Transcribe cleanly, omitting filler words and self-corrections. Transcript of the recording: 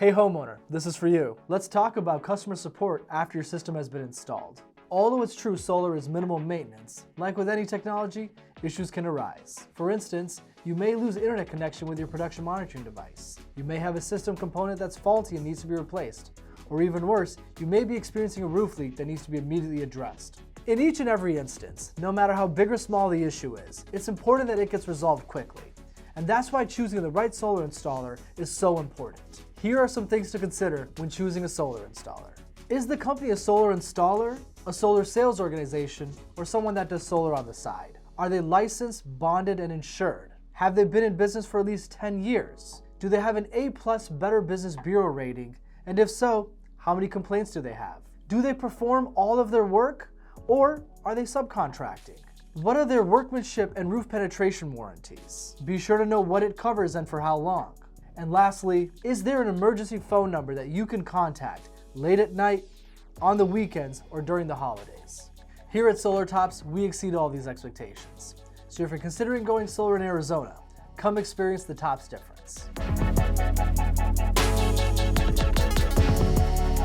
Hey homeowner, this is for you. Let's talk about customer support after your system has been installed. Although it's true solar is minimal maintenance, like with any technology, issues can arise. For instance, you may lose internet connection with your production monitoring device. You may have a system component that's faulty and needs to be replaced. Or even worse, you may be experiencing a roof leak that needs to be immediately addressed. In each and every instance, no matter how big or small the issue is, it's important that it gets resolved quickly. And that's why choosing the right solar installer is so important. Here are some things to consider when choosing a solar installer. Is the company a solar installer, a solar sales organization, or someone that does solar on the side? Are they licensed, bonded, and insured? Have they been in business for at least 10 years? Do they have an A+ Better Business Bureau rating? And if so, how many complaints do they have? Do they perform all of their work, or are they subcontracting? What are their workmanship and roof penetration warranties? Be sure to know what it covers and for how long. And lastly, is there an emergency phone number that you can contact late at night, on the weekends, or during the holidays? Here at Solar Tops, we exceed all these expectations. So if you're considering going solar in Arizona, come experience the Tops difference.